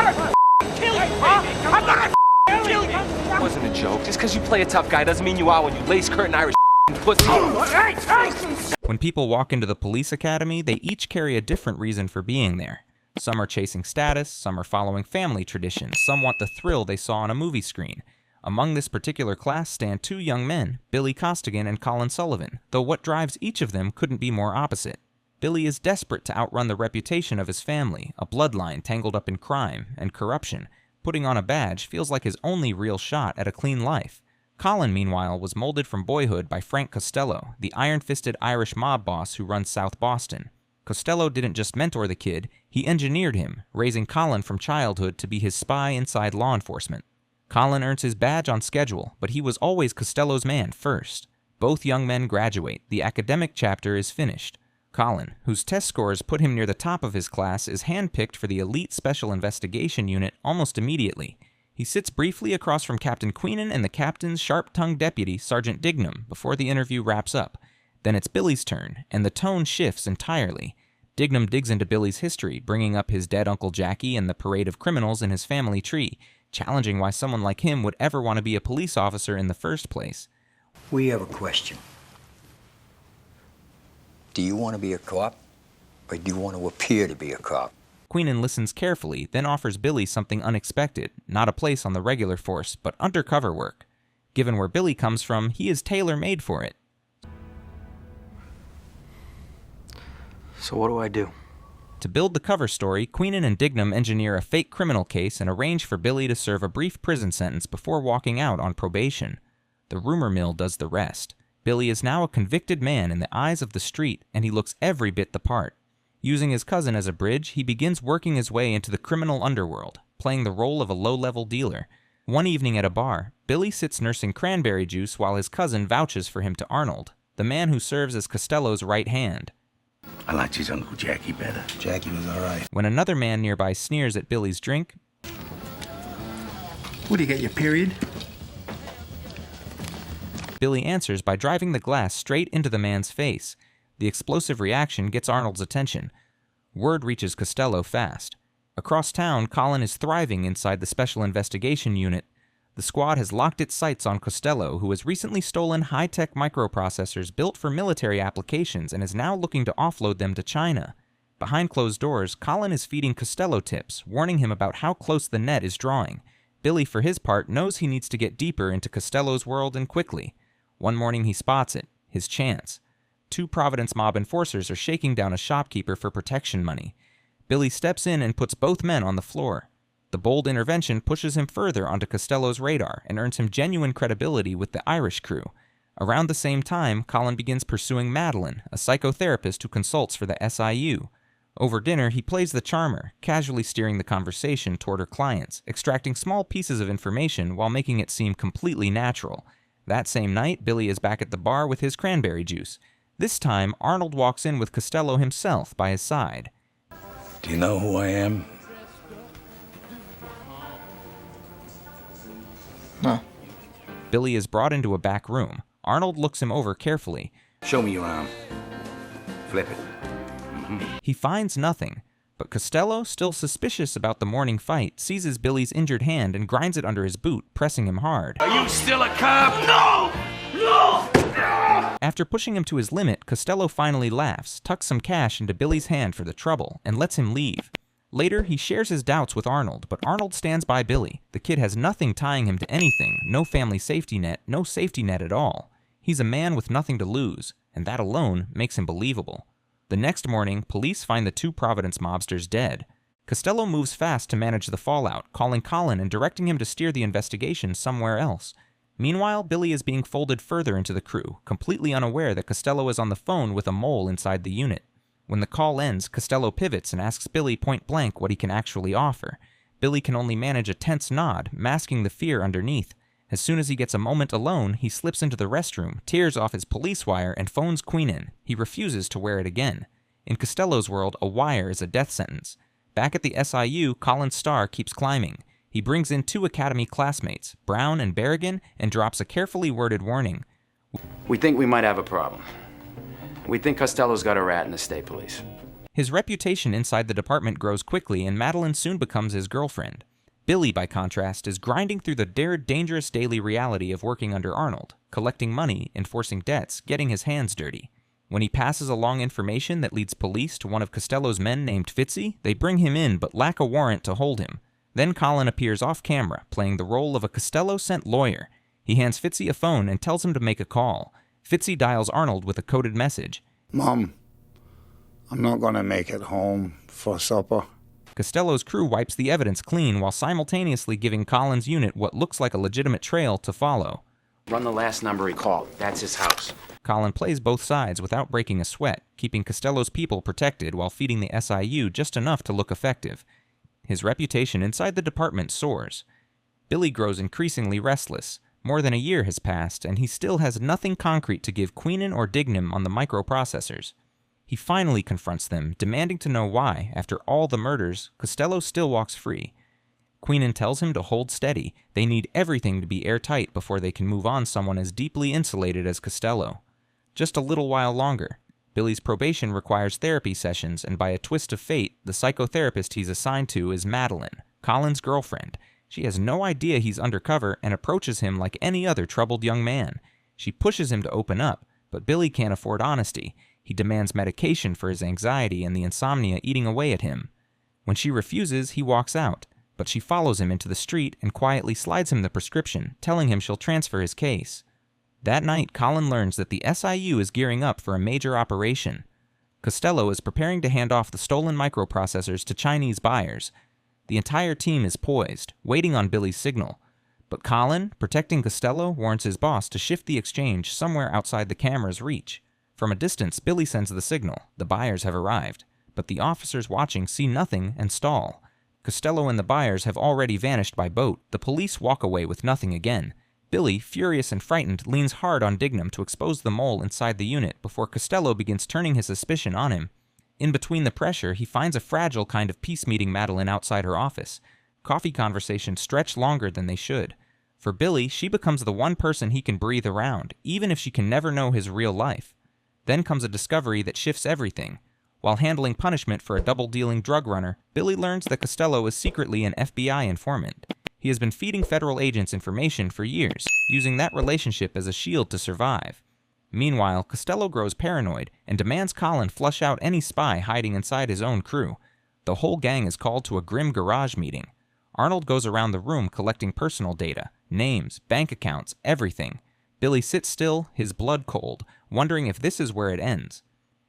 gonna kill you, huh? I'm gonna kill you! It wasn't a joke. Just because you play a tough guy doesn't mean you are when you lace curtain Irish pussy. When people walk into the police academy, they each carry a different reason for being there. Some are chasing status, some are following family traditions, some want the thrill they saw on a movie screen. Among this particular class stand two young men, Billy Costigan and Colin Sullivan, though what drives each of them couldn't be more opposite. Billy is desperate to outrun the reputation of his family, a bloodline tangled up in crime and corruption. Putting on a badge feels like his only real shot at a clean life. Colin, meanwhile, was molded from boyhood by Frank Costello, the iron-fisted Irish mob boss who runs South Boston. Costello didn't just mentor the kid, he engineered him, raising Colin from childhood to be his spy inside law enforcement. Colin earns his badge on schedule, but he was always Costello's man first. Both young men graduate. The academic chapter is finished. Colin, whose test scores put him near the top of his class, is handpicked for the elite Special Investigation Unit almost immediately. He sits briefly across from Captain Queenan and the captain's sharp-tongued deputy, Sergeant Dignam, before the interview wraps up. Then it's Billy's turn, and the tone shifts entirely. Dignam digs into Billy's history, bringing up his dead Uncle Jackie and the parade of criminals in his family tree, challenging why someone like him would ever want to be a police officer in the first place. We have a question. Do you want to be a cop, or do you want to appear to be a cop? Queenan listens carefully, then offers Billy something unexpected, not a place on the regular force, but undercover work. Given where Billy comes from, he is tailor-made for it. So what do I do? To build the cover story, Queenan and Dignam engineer a fake criminal case and arrange for Billy to serve a brief prison sentence before walking out on probation. The rumor mill does the rest. Billy is now a convicted man in the eyes of the street, and he looks every bit the part. Using his cousin as a bridge, he begins working his way into the criminal underworld, playing the role of a low-level dealer. One evening at a bar, Billy sits nursing cranberry juice while his cousin vouches for him to Arnold, the man who serves as Costello's right hand. I liked his Uncle Jackie better. Jackie was all right. When another man nearby sneers at Billy's drink, What, do you get your period? Billy answers by driving the glass straight into the man's face. The explosive reaction gets Arnold's attention. Word reaches Costello fast. Across town, Colin is thriving inside the Special Investigation Unit. The squad has locked its sights on Costello, who has recently stolen high-tech microprocessors built for military applications and is now looking to offload them to China. Behind closed doors, Colin is feeding Costello tips, warning him about how close the net is drawing. Billy, for his part, knows he needs to get deeper into Costello's world and quickly. One morning he spots it, his chance. Two Providence mob enforcers are shaking down a shopkeeper for protection money. Billy steps in and puts both men on the floor. The bold intervention pushes him further onto Costello's radar and earns him genuine credibility with the Irish crew. Around the same time, Colin begins pursuing Madeline, a psychotherapist who consults for the SIU. Over dinner, he plays the charmer, casually steering the conversation toward her clients, extracting small pieces of information while making it seem completely natural. That same night, Billy is back at the bar with his cranberry juice. This time, Arnold walks in with Costello himself by his side. Do you know who I am? No. Billy is brought into a back room. Arnold looks him over carefully. Show me your arm. Flip it. He finds nothing, but Costello, still suspicious about the morning fight, seizes Billy's injured hand and grinds it under his boot, pressing him hard. Are you still a cop? No! No! After pushing him to his limit, Costello finally laughs, tucks some cash into Billy's hand for the trouble, and lets him leave. Later, he shares his doubts with Arnold, but Arnold stands by Billy. The kid has nothing tying him to anything, no family safety net, no safety net at all. He's a man with nothing to lose, and that alone makes him believable. The next morning, police find the two Providence mobsters dead. Costello moves fast to manage the fallout, calling Colin and directing him to steer the investigation somewhere else. Meanwhile, Billy is being folded further into the crew, completely unaware that Costello is on the phone with a mole inside the unit. When the call ends, Costello pivots and asks Billy point blank what he can actually offer. Billy can only manage a tense nod, masking the fear underneath. As soon as he gets a moment alone, he slips into the restroom, tears off his police wire, and phones Queenan. He refuses to wear it again. In Costello's world, a wire is a death sentence. Back at the SIU, Colin's star keeps climbing. He brings in two academy classmates, Brown and Berrigan, and drops a carefully worded warning. We think we might have a problem. We think Costello's got a rat in the state police. His reputation inside the department grows quickly, and Madeline soon becomes his girlfriend. Billy, by contrast, is grinding through the dangerous daily reality of working under Arnold, collecting money, enforcing debts, getting his hands dirty. When he passes along information that leads police to one of Costello's men named Fitzy, they bring him in but lack a warrant to hold him. Then Colin appears off camera, playing the role of a Costello-sent lawyer. He hands Fitzy a phone and tells him to make a call. Fitzy dials Arnold with a coded message. Mom, I'm not gonna make it home for supper. Costello's crew wipes the evidence clean while simultaneously giving Colin's unit what looks like a legitimate trail to follow. Run the last number he called. That's his house. Colin plays both sides without breaking a sweat, keeping Costello's people protected while feeding the SIU just enough to look effective. His reputation inside the department soars. Billy grows increasingly restless. More than a year has passed, and he still has nothing concrete to give Queenan or Dignam on the microprocessors. He finally confronts them, demanding to know why, after all the murders, Costello still walks free. Queenan tells him to hold steady. They need everything to be airtight before they can move on someone as deeply insulated as Costello. Just a little while longer. Billy's probation requires therapy sessions, and by a twist of fate, the psychotherapist he's assigned to is Madeline, Colin's girlfriend. She has no idea he's undercover and approaches him like any other troubled young man. She pushes him to open up, but Billy can't afford honesty. He demands medication for his anxiety and the insomnia eating away at him. When she refuses, he walks out, but she follows him into the street and quietly slides him the prescription, telling him she'll transfer his case. That night, Colin learns that the SIU is gearing up for a major operation. Costello is preparing to hand off the stolen microprocessors to Chinese buyers. The entire team is poised, waiting on Billy's signal. But Colin, protecting Costello, warns his boss to shift the exchange somewhere outside the camera's reach. From a distance, Billy sends the signal. The buyers have arrived. But the officers watching see nothing and stall. Costello and the buyers have already vanished by boat. The police walk away with nothing again. Billy, furious and frightened, leans hard on Dignam to expose the mole inside the unit before Costello begins turning his suspicion on him. In between the pressure, he finds a fragile kind of peace meeting Madeline outside her office. Coffee conversations stretch longer than they should. For Billy, she becomes the one person he can breathe around, even if she can never know his real life. Then comes a discovery that shifts everything. While handling punishment for a double-dealing drug runner, Billy learns that Costello is secretly an FBI informant. He has been feeding federal agents information for years, using that relationship as a shield to survive. Meanwhile, Costello grows paranoid and demands Colin flush out any spy hiding inside his own crew. The whole gang is called to a grim garage meeting. Arnold goes around the room collecting personal data, names, bank accounts, everything. Billy sits still, his blood cold, wondering if this is where it ends.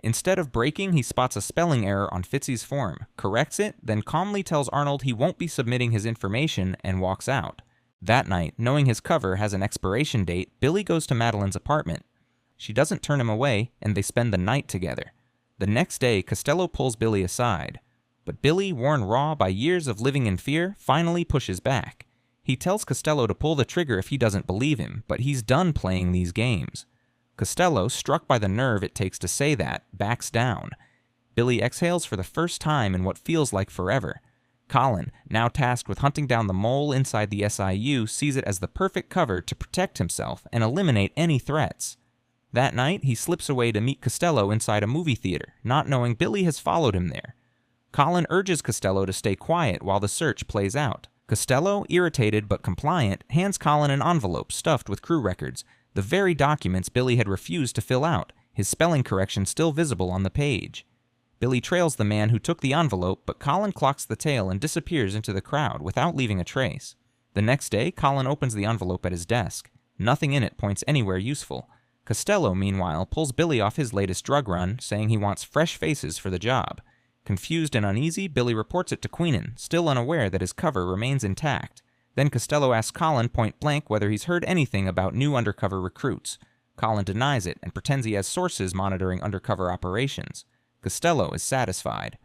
Instead of breaking, he spots a spelling error on Fitzy's form, corrects it, then calmly tells Arnold he won't be submitting his information and walks out. That night, knowing his cover has an expiration date, Billy goes to Madeline's apartment. She doesn't turn him away, and they spend the night together. The next day, Costello pulls Billy aside. But Billy, worn raw by years of living in fear, finally pushes back. He tells Costello to pull the trigger if he doesn't believe him, but he's done playing these games. Costello, struck by the nerve it takes to say that, backs down. Billy exhales for the first time in what feels like forever. Colin, now tasked with hunting down the mole inside the SIU, sees it as the perfect cover to protect himself and eliminate any threats. That night, he slips away to meet Costello inside a movie theater, not knowing Billy has followed him there. Colin urges Costello to stay quiet while the search plays out. Costello, irritated but compliant, hands Colin an envelope stuffed with crew records, the very documents Billy had refused to fill out, his spelling correction still visible on the page. Billy trails the man who took the envelope, but Colin clocks the tail and disappears into the crowd without leaving a trace. The next day, Colin opens the envelope at his desk. Nothing in it points anywhere useful. Costello, meanwhile, pulls Billy off his latest drug run, saying he wants fresh faces for the job. Confused and uneasy, Billy reports it to Queenan, still unaware that his cover remains intact. Then Costello asks Colin point blank whether he's heard anything about new undercover recruits. Colin denies it and pretends he has sources monitoring undercover operations. Costello is satisfied.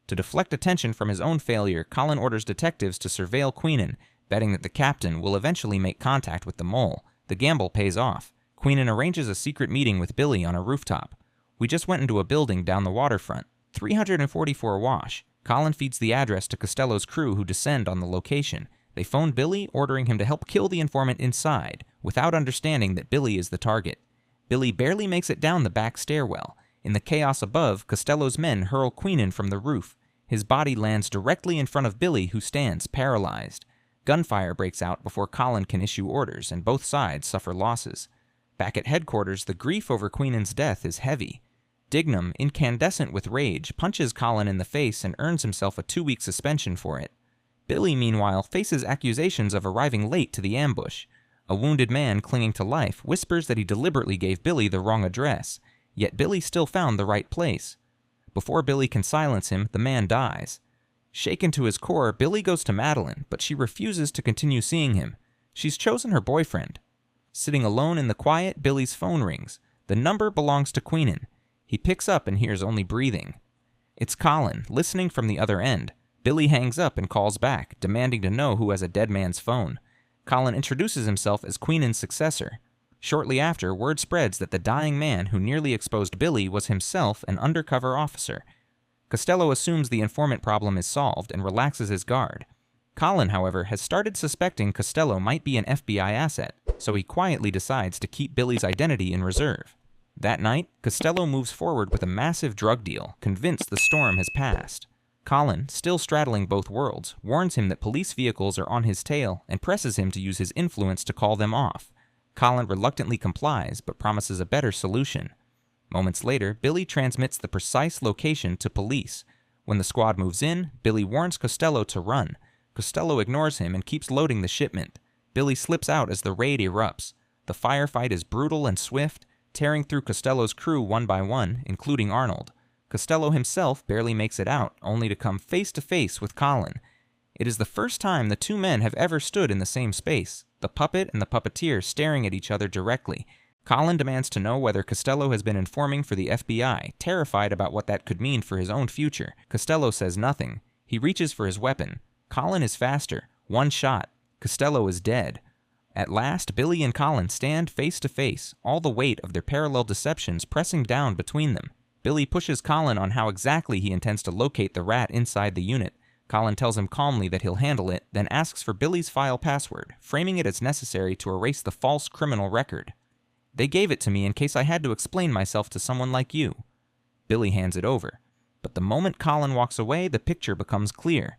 To deflect attention from his own failure, Colin orders detectives to surveil Queenan, betting that the captain will eventually make contact with the mole. The gamble pays off. Queenan arranges a secret meeting with Billy on a rooftop. We just went into a building down the waterfront. 344 Wash. Colin feeds the address to Costello's crew who descend on the location. They phone Billy, ordering him to help kill the informant inside, without understanding that Billy is the target. Billy barely makes it down the back stairwell. In the chaos above, Costello's men hurl Queenan from the roof. His body lands directly in front of Billy, who stands paralyzed. Gunfire breaks out before Colin can issue orders, and both sides suffer losses. Back at headquarters, the grief over Queenan's death is heavy. Dignam, incandescent with rage, punches Colin in the face and earns himself a 2-week suspension for it. Billy, meanwhile, faces accusations of arriving late to the ambush. A wounded man clinging to life whispers that he deliberately gave Billy the wrong address, yet Billy still found the right place. Before Billy can silence him, the man dies. Shaken to his core, Billy goes to Madeline, but she refuses to continue seeing him. She's chosen her boyfriend. Sitting alone in the quiet, Billy's phone rings. The number belongs to Queenan. He picks up and hears only breathing. It's Colin, listening from the other end. Billy hangs up and calls back, demanding to know who has a dead man's phone. Colin introduces himself as Queenan's successor. Shortly after, word spreads that the dying man who nearly exposed Billy was himself an undercover officer. Costello assumes the informant problem is solved and relaxes his guard. Colin, however, has started suspecting Costello might be an FBI asset, so he quietly decides to keep Billy's identity in reserve. That night, Costello moves forward with a massive drug deal, convinced the storm has passed. Colin, still straddling both worlds, warns him that police vehicles are on his tail and presses him to use his influence to call them off. Colin reluctantly complies, but promises a better solution. Moments later, Billy transmits the precise location to police. When the squad moves in, Billy warns Costello to run. Costello ignores him and keeps loading the shipment. Billy slips out as the raid erupts. The firefight is brutal and swift, tearing through Costello's crew one by one, including Arnold. Costello himself barely makes it out, only to come face to face with Colin. It is the first time the two men have ever stood in the same space, the puppet and the puppeteer staring at each other directly. Colin demands to know whether Costello has been informing for the FBI, terrified about what that could mean for his own future. Costello says nothing. He reaches for his weapon. Colin is faster. One shot. Costello is dead. At last, Billy and Colin stand face to face, all the weight of their parallel deceptions pressing down between them. Billy pushes Colin on how exactly he intends to locate the rat inside the unit. Colin tells him calmly that he'll handle it, then asks for Billy's file password, framing it as necessary to erase the false criminal record. They gave it to me in case I had to explain myself to someone like you. Billy hands it over. But the moment Colin walks away, the picture becomes clear.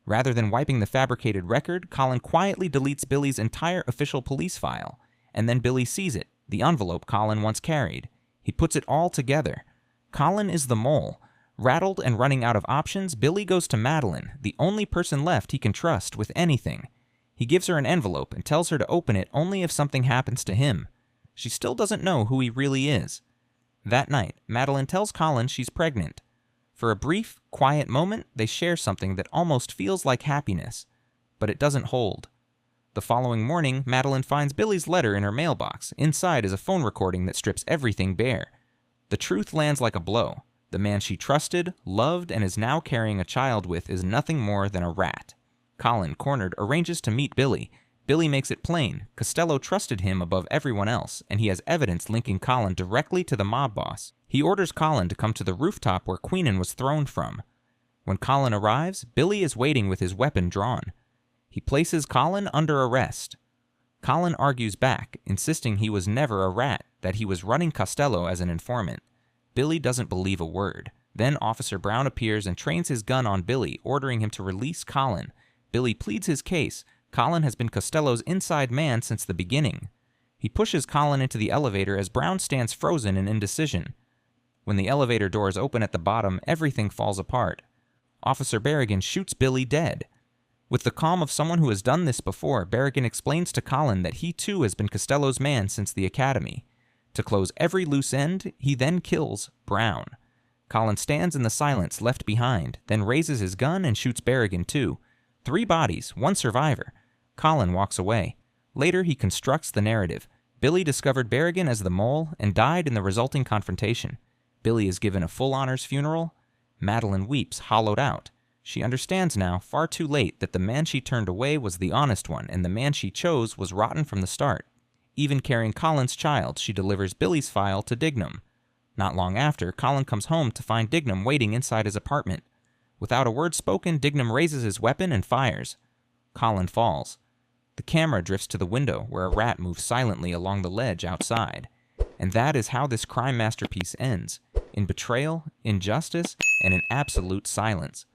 Rather than wiping the fabricated record, Colin quietly deletes Billy's entire official police file. And then Billy sees it, the envelope Colin once carried. He puts it all together. Colin is the mole. Rattled and running out of options, Billy goes to Madeline, the only person left he can trust with anything. He gives her an envelope and tells her to open it only if something happens to him. She still doesn't know who he really is. That night, Madeline tells Colin she's pregnant. For a brief, quiet moment, they share something that almost feels like happiness. But it doesn't hold. The following morning, Madeline finds Billy's letter in her mailbox. Inside is a phone recording that strips everything bare. The truth lands like a blow. The man she trusted, loved, and is now carrying a child with is nothing more than a rat. Colin, cornered, arranges to meet Billy. Billy makes it plain. Costello trusted him above everyone else, and he has evidence linking Colin directly to the mob boss. He orders Colin to come to the rooftop where Queenan was thrown from. When Colin arrives, Billy is waiting with his weapon drawn. He places Colin under arrest. Colin argues back, insisting he was never a rat, that he was running Costello as an informant. Billy doesn't believe a word. Then Officer Brown appears and trains his gun on Billy, ordering him to release Colin. Billy pleads his case. Colin has been Costello's inside man since the beginning. He pushes Colin into the elevator as Brown stands frozen in indecision. When the elevator doors open at the bottom, everything falls apart. Officer Berrigan shoots Billy dead. With the calm of someone who has done this before, Berrigan explains to Colin that he too has been Costello's man since the academy. To close every loose end, he then kills Brown. Colin stands in the silence left behind, then raises his gun and shoots Berrigan too. 3 bodies, 1 survivor. Colin walks away. Later, he constructs the narrative. Billy discovered Berrigan as the mole and died in the resulting confrontation. Billy is given a full honors funeral. Madeline weeps, hollowed out. She understands now, far too late, that the man she turned away was the honest one, and the man she chose was rotten from the start. Even carrying Colin's child, she delivers Billy's file to Dignam. Not long after, Colin comes home to find Dignam waiting inside his apartment. Without a word spoken, Dignam raises his weapon and fires. Colin falls. The camera drifts to the window, where a rat moves silently along the ledge outside. And that is how this crime masterpiece ends. in betrayal, injustice, and in absolute silence.